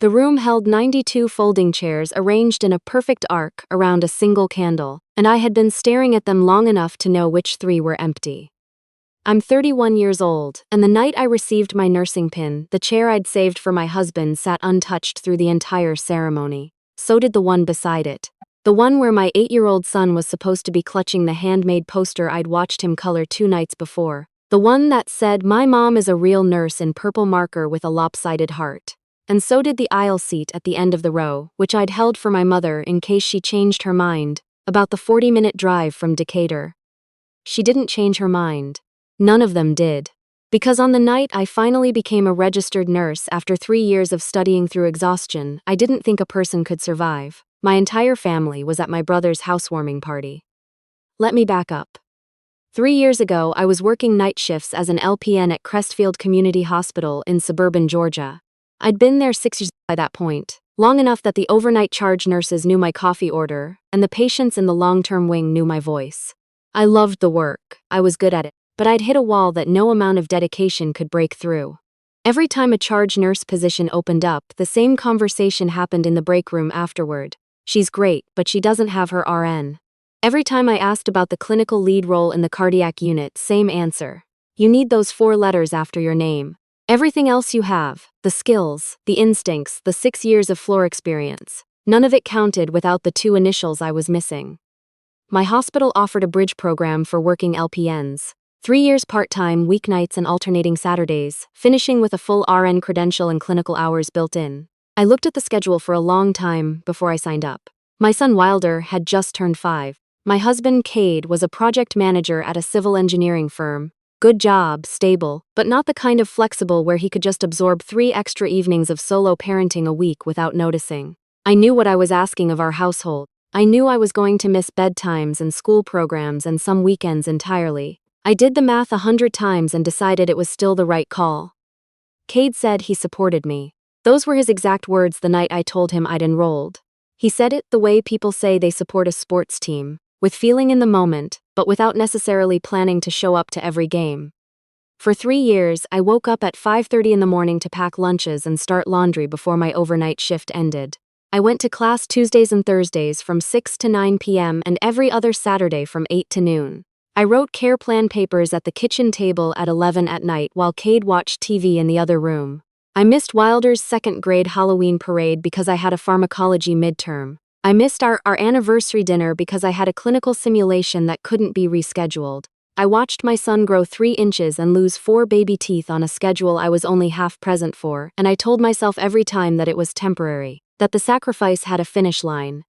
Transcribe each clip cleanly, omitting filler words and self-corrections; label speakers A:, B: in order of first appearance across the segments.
A: The room held 92 folding chairs arranged in a perfect arc around a single candle, and I had been staring at them long enough to know which 3 were empty. I'm 31 years old, and the night I received my nursing pin, the chair I'd saved for my husband sat untouched through the entire ceremony. So did the one beside it. The one where my 8-year-old son was supposed to be clutching the handmade poster I'd watched him color 2 nights before. The one that said, "My mom is a real nurse," in purple marker with a lopsided heart. And so did the aisle seat at the end of the row, which I'd held for my mother in case she changed her mind about the 40-minute drive from Decatur. She didn't change her mind. None of them did. Because on the night I finally became a registered nurse after 3 years of studying through exhaustion, I didn't think a person could survive. My entire family was at my brother's housewarming party. Let me back up. 3 years ago, I was working night shifts as an LPN at Crestfield Community Hospital in suburban Georgia. I'd been there 6 years by that point, long enough that the overnight charge nurses knew my coffee order, and the patients in the long-term wing knew my voice. I loved the work, I was good at it, but I'd hit a wall that no amount of dedication could break through. Every time a charge nurse position opened up, the same conversation happened in the break room afterward. "She's great, but she doesn't have her RN." Every time I asked about the clinical lead role in the cardiac unit, same answer. "You need those 4 letters after your name. Everything else you have, the skills, the instincts, the 6 years of floor experience, none of it counted without the 2 initials I was missing." My hospital offered a bridge program for working LPNs. 3 years part-time, weeknights and alternating Saturdays, finishing with a full RN credential and clinical hours built in. I looked at the schedule for a long time before I signed up. My son Wilder had just turned 5. My husband Cade was a project manager at a civil engineering firm. Good job, stable, but not the kind of flexible where he could just absorb 3 extra evenings of solo parenting a week without noticing. I knew what I was asking of our household. I knew I was going to miss bedtimes and school programs and some weekends entirely. I did the math 100 times and decided it was still the right call. Cade said he supported me. Those were his exact words the night I told him I'd enrolled. He said it the way people say they support a sports team, with feeling in the moment, but without necessarily planning to show up to every game. For 3 years, I woke up at 5:30 in the morning to pack lunches and start laundry before my overnight shift ended. I went to class Tuesdays and Thursdays from 6 to 9 p.m. and every other Saturday from 8 to noon. I wrote care plan papers at the kitchen table at 11 at night while Cade watched TV in the other room. I missed Wilder's 2nd grade Halloween parade because I had a pharmacology midterm. I missed our anniversary dinner because I had a clinical simulation that couldn't be rescheduled. I watched my son grow 3 inches and lose 4 baby teeth on a schedule I was only half present for, and I told myself every time that it was temporary, that the sacrifice had a finish line.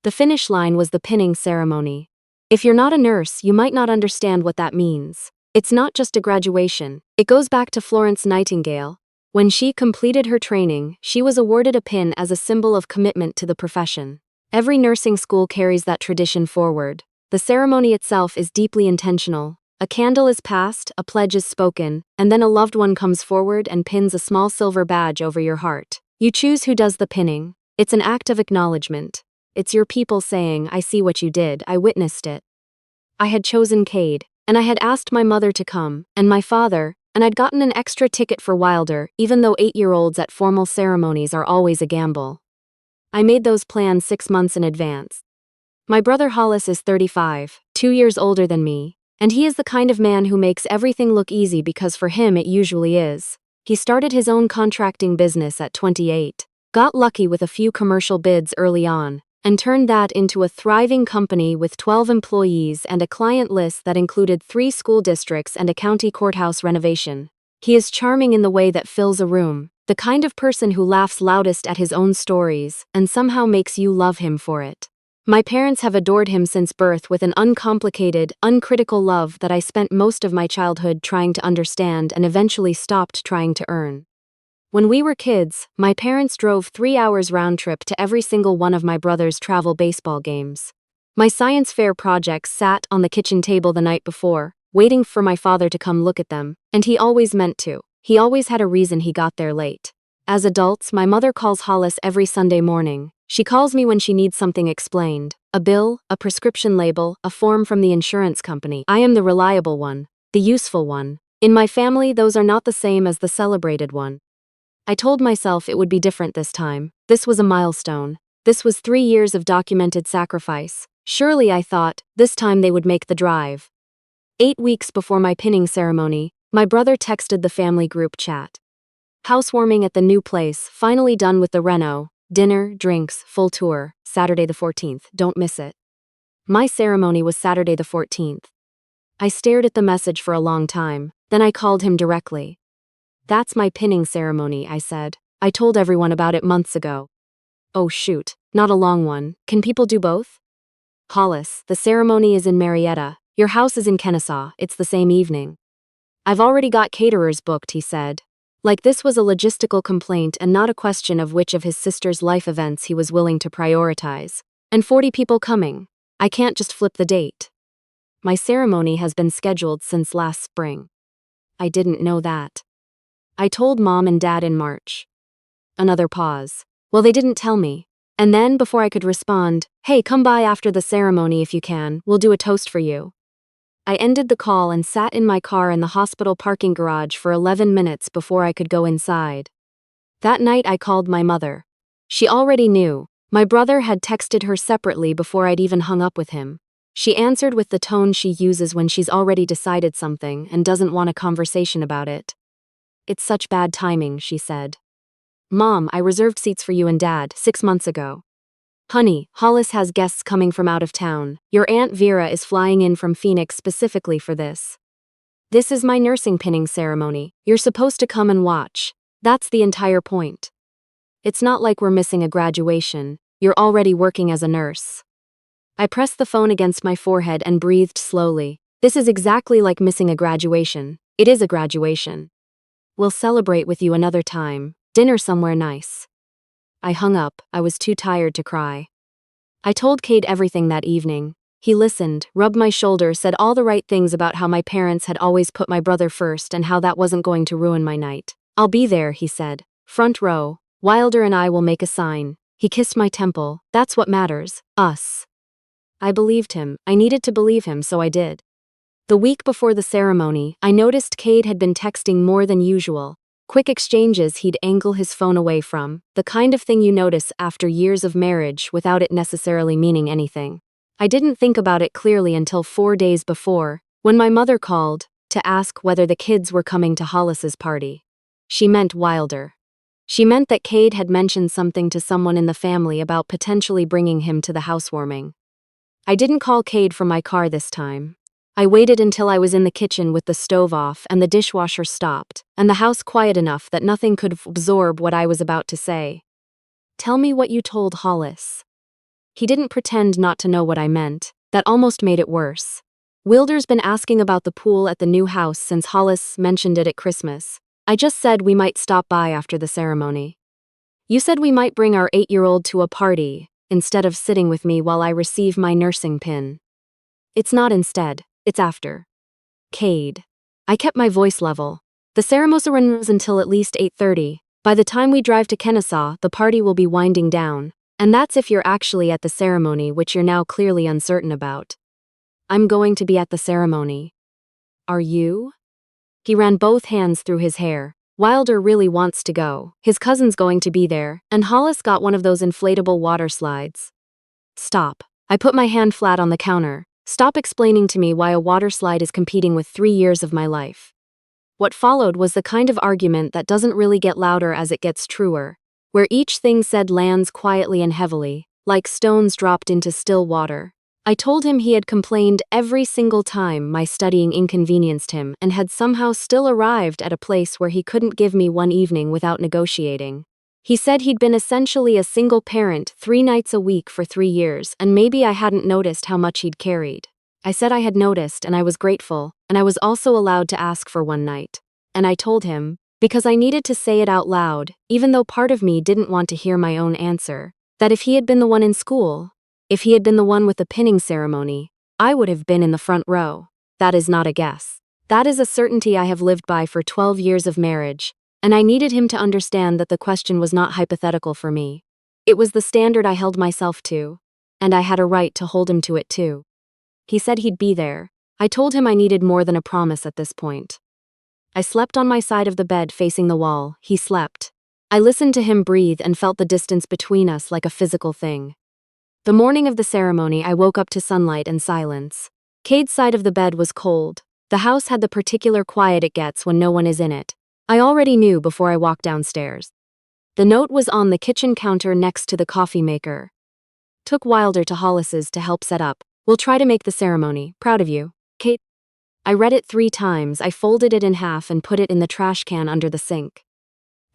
A: The finish line was the pinning ceremony. If you're not a nurse, you might not understand what that means. It's not just a graduation. It goes back to Florence Nightingale. When she completed her training, she was awarded a pin as a symbol of commitment to the profession. Every nursing school carries that tradition forward. The ceremony itself is deeply intentional. A candle is passed, a pledge is spoken, and then a loved one comes forward and pins a small silver badge over your heart. You choose who does the pinning. It's an act of acknowledgement. It's your people saying, "I see what you did, I witnessed it." I had chosen Cade, and I had asked my mother to come, and my father, and I'd gotten an extra ticket for Wilder, even though 8-year-olds at formal ceremonies are always a gamble. I made those plans 6 months in advance. My brother Hollis is 35, 2 years older than me, and he is the kind of man who makes everything look easy because for him it usually is. He started his own contracting business at 28, got lucky with a few commercial bids early on, and turned that into a thriving company with 12 employees and a client list that included 3 school districts and a county courthouse renovation. He is charming in the way that fills a room, the kind of person who laughs loudest at his own stories and somehow makes you love him for it. My parents have adored him since birth with an uncomplicated, uncritical love that I spent most of my childhood trying to understand and eventually stopped trying to earn. When we were kids, my parents drove 3 hours round trip to every single one of my brother's travel baseball games. My science fair projects sat on the kitchen table the night before, waiting for my father to come look at them, and he always meant to. He always had a reason he got there late. As adults, my mother calls Hollis every Sunday morning. She calls me when she needs something explained. A bill, a prescription label, a form from the insurance company. I am the reliable one, the useful one. In my family, those are not the same as the celebrated one. I told myself it would be different this time. This was a milestone. This was 3 years of documented sacrifice. Surely, I thought, this time they would make the drive. 8 weeks before my pinning ceremony, my brother texted the family group chat. Housewarming at the new place, finally done with the reno. Dinner, drinks, full tour. Saturday the 14th, don't miss it. My ceremony was Saturday the 14th. I stared at the message for a long time, then I called him directly. That's my pinning ceremony, I said. I told everyone about it months ago. Oh shoot, not a long one. Can people do both? Hollis, the ceremony is in Marietta. Your house is in Kennesaw, it's the same evening. I've already got caterers booked, he said. Like this was a logistical complaint and not a question of which of his sister's life events he was willing to prioritize. And 40 people coming. I can't just flip the date. My ceremony has been scheduled since last spring. I didn't know that. I told Mom and Dad in March. Another pause. Well, they didn't tell me. And then, before I could respond, hey, come by after the ceremony if you can, we'll do a toast for you. I ended the call and sat in my car in the hospital parking garage for 11 minutes before I could go inside. That night I called my mother. She already knew. My brother had texted her separately before I'd even hung up with him. She answered with the tone she uses when she's already decided something and doesn't want a conversation about it. It's such bad timing, she said. Mom, I reserved seats for you and Dad 6 months ago. Honey, Hollis has guests coming from out of town. Your Aunt Vera is flying in from Phoenix specifically for this. This is my nursing pinning ceremony. You're supposed to come and watch. That's the entire point. It's not like we're missing a graduation. You're already working as a nurse. I pressed the phone against my forehead and breathed slowly. This is exactly like missing a graduation. It is a graduation. We'll celebrate with you another time. Dinner somewhere nice. I hung up. I was too tired to cry. I told Cade everything that evening. He listened, rubbed my shoulder, said all the right things about how my parents had always put my brother first and how that wasn't going to ruin my night. I'll be there, he said. Front row. Wilder and I will make a sign. He kissed my temple. That's what matters. Us. I believed him. I needed to believe him, so I did. The week before the ceremony, I noticed Cade had been texting more than usual. Quick exchanges he'd angle his phone away from, the kind of thing you notice after years of marriage without it necessarily meaning anything. I didn't think about it clearly until 4 days before, when my mother called to ask whether the kids were coming to Hollis's party. She meant Wilder. She meant that Cade had mentioned something to someone in the family about potentially bringing him to the housewarming. I didn't call Cade from my car this time. I waited until I was in the kitchen with the stove off and the dishwasher stopped, and the house quiet enough that nothing could absorb what I was about to say. Tell me what you told Hollis. He didn't pretend not to know what I meant. That almost made it worse. Wilder's been asking about the pool at the new house since Hollis mentioned it at Christmas. I just said we might stop by after the ceremony. You said we might bring our 8-year-old to a party, instead of sitting with me while I receive my nursing pin. It's not instead. It's after. Cade. I kept my voice level. The ceremony runs until at least 8:30. By the time we drive to Kennesaw, the party will be winding down. And that's if you're actually at the ceremony, which you're now clearly uncertain about. I'm going to be at the ceremony. Are you? He ran both hands through his hair. Wilder really wants to go. His cousin's going to be there, and Hollis got one of those inflatable water slides. Stop. I put my hand flat on the counter. Stop explaining to me why a water slide is competing with 3 years of my life. What followed was the kind of argument that doesn't really get louder as it gets truer, where each thing said lands quietly and heavily, like stones dropped into still water. I told him he had complained every single time my studying inconvenienced him and had somehow still arrived at a place where he couldn't give me one evening without negotiating. He said he'd been essentially a single parent 3 nights a week for 3 years, and maybe I hadn't noticed how much he'd carried. I said I had noticed, and I was grateful, and I was also allowed to ask for one night. And I told him, because I needed to say it out loud, even though part of me didn't want to hear my own answer, that if he had been the one in school, if he had been the one with the pinning ceremony, I would have been in the front row. That is not a guess. That is a certainty I have lived by for 12 years of marriage. And I needed him to understand that the question was not hypothetical for me. It was the standard I held myself to, and I had a right to hold him to it too. He said he'd be there. I told him I needed more than a promise at this point. I slept on my side of the bed facing the wall. He slept. I listened to him breathe and felt the distance between us like a physical thing. The morning of the ceremony, I woke up to sunlight and silence. Cade's side of the bed was cold. The house had the particular quiet it gets when no one is in it. I already knew before I walked downstairs. The note was on the kitchen counter next to the coffee maker. Took Wilder to Hollis's to help set up. We'll try to make the ceremony. Proud of you, Kate. I read it 3 times. I folded it in half and put it in the trash can under the sink.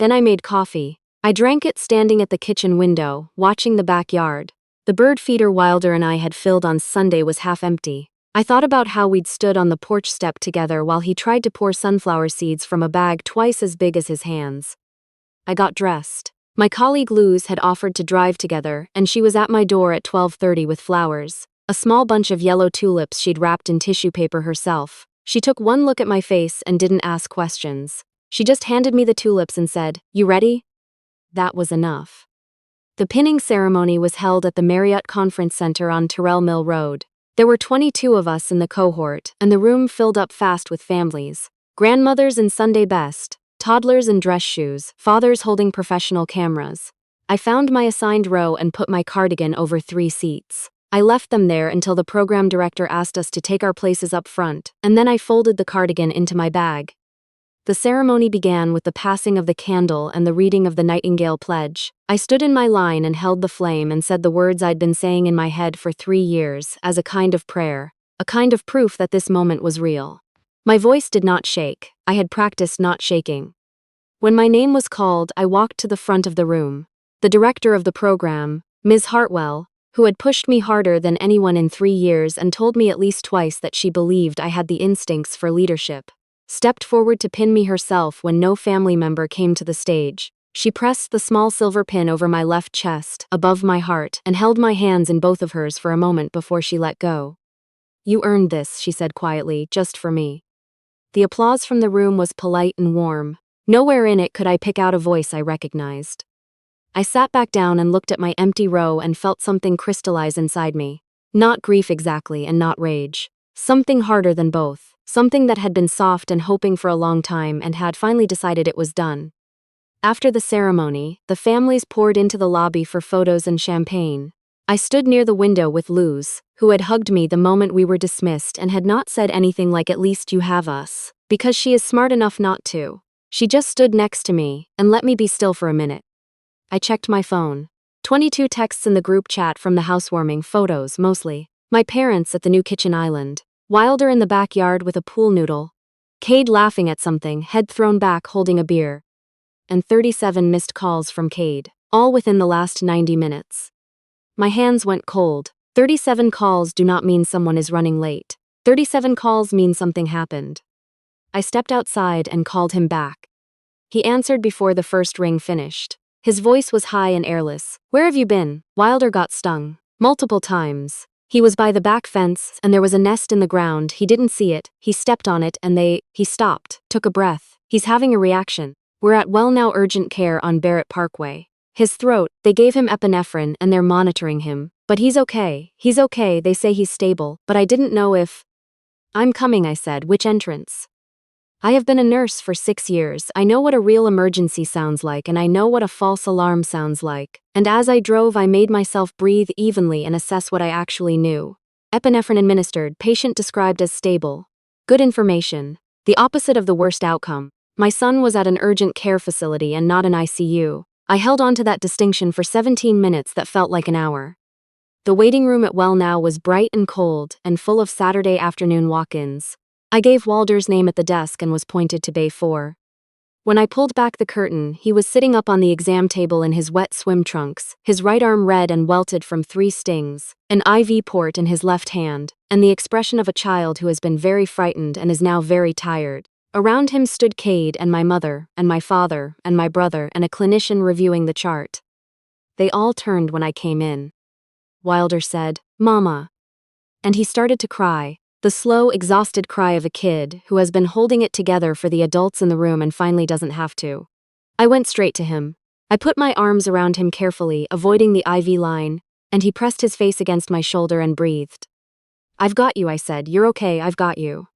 A: Then I made coffee. I drank it standing at the kitchen window, watching the backyard. The bird feeder Wilder and I had filled on Sunday was half empty. I thought about how we'd stood on the porch step together while he tried to pour sunflower seeds from a bag twice as big as his hands. I got dressed. My colleague Luz had offered to drive together, and she was at my door at 12:30 with flowers, a small bunch of yellow tulips she'd wrapped in tissue paper herself. She took one look at my face and didn't ask questions. She just handed me the tulips and said, "You ready?" That was enough. The pinning ceremony was held at the Marriott Conference Center on Terrell Mill Road. There were 22 of us in the cohort, and the room filled up fast with families. Grandmothers in Sunday best, toddlers in dress shoes, fathers holding professional cameras. I found my assigned row and put my cardigan over 3 seats. I left them there until the program director asked us to take our places up front, and then I folded the cardigan into my bag. The ceremony began with the passing of the candle and the reading of the Nightingale Pledge. I stood in my line and held the flame and said the words I'd been saying in my head for 3 years, as a kind of prayer, a kind of proof that this moment was real. My voice did not shake. I had practiced not shaking. When my name was called, I walked to the front of the room. The director of the program, Ms. Hartwell, who had pushed me harder than anyone in 3 years and told me at least twice that she believed I had the instincts for leadership, stepped forward to pin me herself when no family member came to the stage. She pressed the small silver pin over my left chest, above my heart, and held my hands in both of hers for a moment before she let go. "You earned this," she said quietly, "just for me." The applause from the room was polite and warm. Nowhere in it could I pick out a voice I recognized. I sat back down and looked at my empty row and felt something crystallize inside me. Not grief exactly, and not rage. Something harder than both. Something that had been soft and hoping for a long time and had finally decided it was done. After the ceremony, the families poured into the lobby for photos and champagne. I stood near the window with Luz, who had hugged me the moment we were dismissed and had not said anything like "at least you have us," because she is smart enough not to. She just stood next to me and let me be still for a minute. I checked my phone. 22 texts in the group chat from the housewarming, photos mostly. My parents at the new kitchen island. Wilder in the backyard with a pool noodle. Cade laughing at something, head thrown back holding a beer. And 37 missed calls from Cade, all within the last 90 minutes. My hands went cold. 37 calls do not mean someone is running late. 37 calls mean something happened. I stepped outside and called him back. He answered before the first ring finished. His voice was high and airless. "Where have you been?" Wilder got stung. Multiple times. He was by the back fence, and there was a nest in the ground. He didn't see it. He stepped on it, and he stopped, took a breath. He's having a reaction. We're at Now Urgent Care on Barrett Parkway. His throat, they gave him epinephrine and they're monitoring him. But he's okay. He's okay, they say he's stable, but I didn't know if... "I'm coming," I said. "Which entrance?" I have been a nurse for 6 years. I know what a real emergency sounds like, and I know what a false alarm sounds like. And as I drove, I made myself breathe evenly and assess what I actually knew. Epinephrine administered, patient described as stable. Good information. The opposite of the worst outcome. My son was at an urgent care facility and not an ICU. I held on to that distinction for 17 minutes that felt like an hour. The waiting room at Now was bright and cold and full of Saturday afternoon walk-ins. I gave Wilder's name at the desk and was pointed to Bay 4. When I pulled back the curtain, he was sitting up on the exam table in his wet swim trunks, his right arm red and welted from 3 stings, an IV port in his left hand, and the expression of a child who has been very frightened and is now very tired. Around him stood Cade and my mother, and my father, and my brother, and a clinician reviewing the chart. They all turned when I came in. Wilder said, "Mama." And he started to cry. The slow, exhausted cry of a kid who has been holding it together for the adults in the room and finally doesn't have to. I went straight to him. I put my arms around him carefully, avoiding the IV line, and he pressed his face against my shoulder and breathed. "I've got you," I said. "You're okay, I've got you."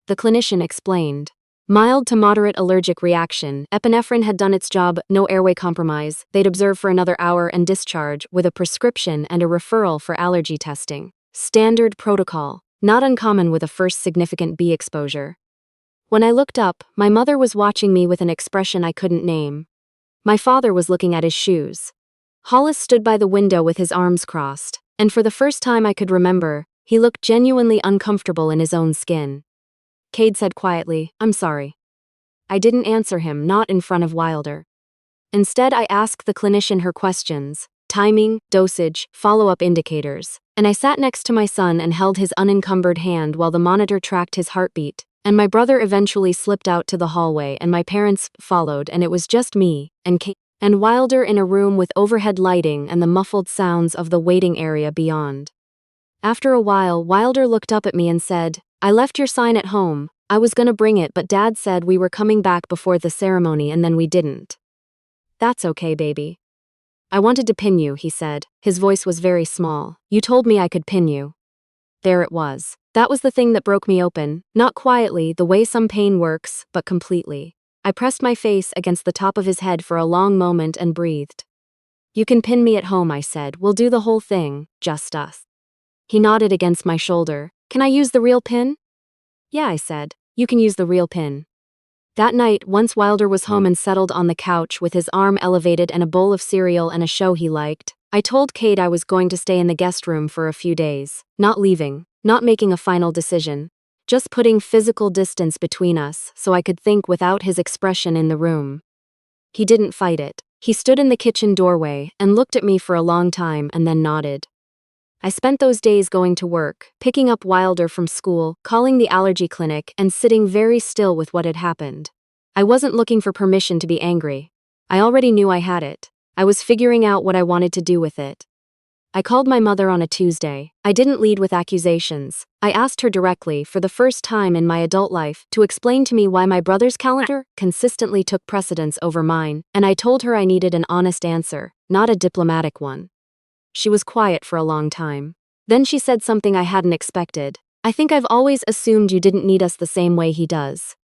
A: The clinician explained. Mild to moderate allergic reaction. Epinephrine had done its job, no airway compromise. They'd observe for another hour and discharge with a prescription and a referral for allergy testing. Standard protocol, not uncommon with a first significant bee exposure. When I looked up, my mother was watching me with an expression I couldn't name. My father was looking at his shoes. Hollis stood by the window with his arms crossed, and for the first time I could remember, he looked genuinely uncomfortable in his own skin. Cade said quietly, "I'm sorry." I didn't answer him, not in front of Wilder. Instead, I asked the clinician her questions: timing, dosage, follow-up indicators, and I sat next to my son and held his unencumbered hand while the monitor tracked his heartbeat, and my brother eventually slipped out to the hallway and my parents followed, and it was just me and Cade and Wilder in a room with overhead lighting and the muffled sounds of the waiting area beyond. After a while, Wilder looked up at me and said, "I left your sign at home. I was gonna bring it, but Dad said we were coming back before the ceremony and then we didn't." "That's okay, baby." "I wanted to pin you," he said. His voice was very small. "You told me I could pin you." There it was. That was the thing that broke me open, not quietly, the way some pain works, but completely. I pressed my face against the top of his head for a long moment and breathed. "You can pin me at home," I said. "We'll do the whole thing, just us." He nodded against my shoulder. "Can I use the real pin?" "Yeah," I said. "You can use the real pin." That night, once Wilder was home and settled on the couch with his arm elevated and a bowl of cereal and a show he liked, I told Cade I was going to stay in the guest room for a few days, not leaving, not making a final decision, just putting physical distance between us so I could think without his expression in the room. He didn't fight it. He stood in the kitchen doorway and looked at me for a long time and then nodded. I spent those days going to work, picking up Wilder from school, calling the allergy clinic, and sitting very still with what had happened. I wasn't looking for permission to be angry. I already knew I had it. I was figuring out what I wanted to do with it. I called my mother on a Tuesday. I didn't lead with accusations. I asked her directly, for the first time in my adult life, to explain to me why my brother's calendar consistently took precedence over mine, and I told her I needed an honest answer, not a diplomatic one. She was quiet for a long time. Then she said something I hadn't expected. "I think I've always assumed you didn't need us the same way he does."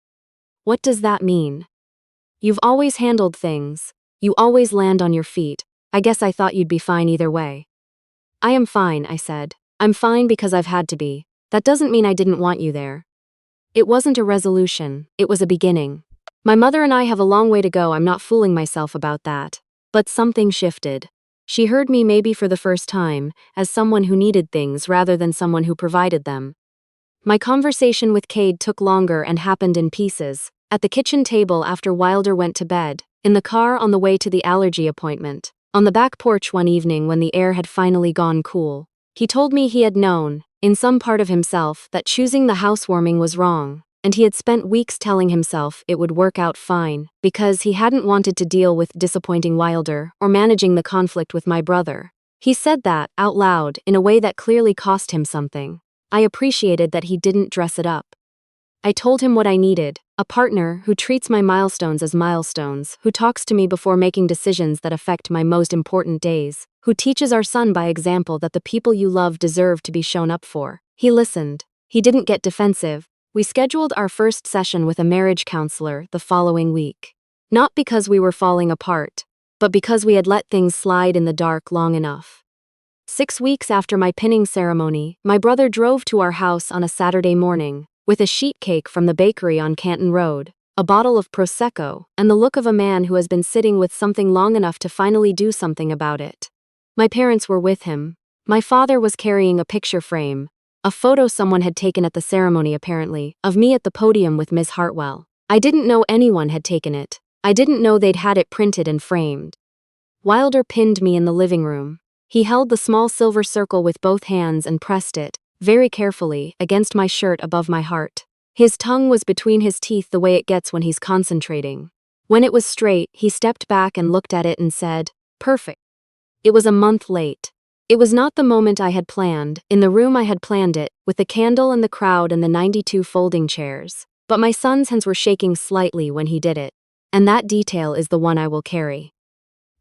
A: "What does that mean?" "You've always handled things. You always land on your feet. I guess I thought you'd be fine either way." "I am fine," I said. "I'm fine because I've had to be. That doesn't mean I didn't want you there." It wasn't a resolution, it was a beginning. My mother and I have a long way to go, I'm not fooling myself about that. But something shifted. She heard me maybe for the first time, as someone who needed things rather than someone who provided them. My conversation with Cade took longer and happened in pieces. At the kitchen table after Wilder went to bed, in the car on the way to the allergy appointment, on the back porch one evening when the air had finally gone cool. He told me he had known, in some part of himself, that choosing the housewarming was wrong, and he had spent weeks telling himself it would work out fine, because he hadn't wanted to deal with disappointing Wilder or managing the conflict with my brother. He said that, out loud, in a way that clearly cost him something. I appreciated that he didn't dress it up. I told him what I needed: a partner who treats my milestones as milestones, who talks to me before making decisions that affect my most important days, who teaches our son by example that the people you love deserve to be shown up for. He listened. He didn't get defensive. We scheduled our first session with a marriage counselor the following week. Not because we were falling apart, but because we had let things slide in the dark long enough. 6 weeks after my pinning ceremony, my brother drove to our house on a Saturday morning, with a sheet cake from the bakery on Canton Road, a bottle of Prosecco, and the look of a man who has been sitting with something long enough to finally do something about it. My parents were with him. My father was carrying a picture frame, a photo someone had taken at the ceremony apparently, of me at the podium with Ms. Hartwell. I didn't know anyone had taken it. I didn't know they'd had it printed and framed. Wilder pinned me in the living room. He held the small silver circle with both hands and pressed it, very carefully, against my shirt above my heart. His tongue was between his teeth the way it gets when he's concentrating. When it was straight, he stepped back and looked at it and said, "Perfect." It was a month late. It was not the moment I had planned, in the room I had planned it, with the candle and the crowd and the 92 folding chairs. But my son's hands were shaking slightly when he did it. And that detail is the one I will carry.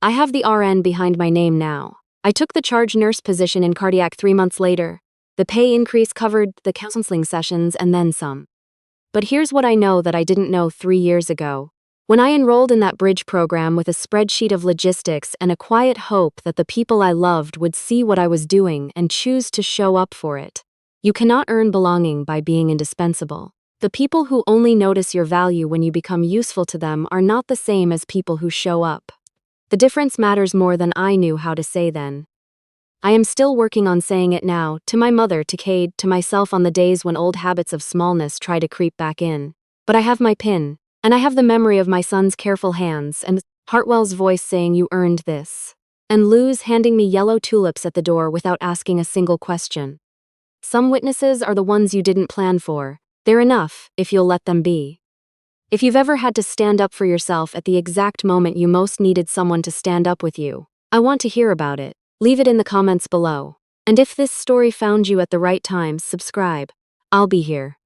A: I have the RN behind my name now. I took the charge nurse position in cardiac 3 months later. The pay increase covered the counseling sessions and then some. But here's what I know that I didn't know 3 years ago. When I enrolled in that bridge program with a spreadsheet of logistics and a quiet hope that the people I loved would see what I was doing and choose to show up for it. You cannot earn belonging by being indispensable. The people who only notice your value when you become useful to them are not the same as people who show up. The difference matters more than I knew how to say then. I am still working on saying it now, to my mother, to Cade, to myself on the days when old habits of smallness try to creep back in. But I have my pin, and I have the memory of my son's careful hands, and Hartwell's voice saying you earned this, and Lou's handing me yellow tulips at the door without asking a single question. Some witnesses are the ones you didn't plan for. They're enough, if you'll let them be. If you've ever had to stand up for yourself at the exact moment you most needed someone to stand up with you, I want to hear about it. Leave it in the comments below. And if this story found you at the right time, subscribe. I'll be here.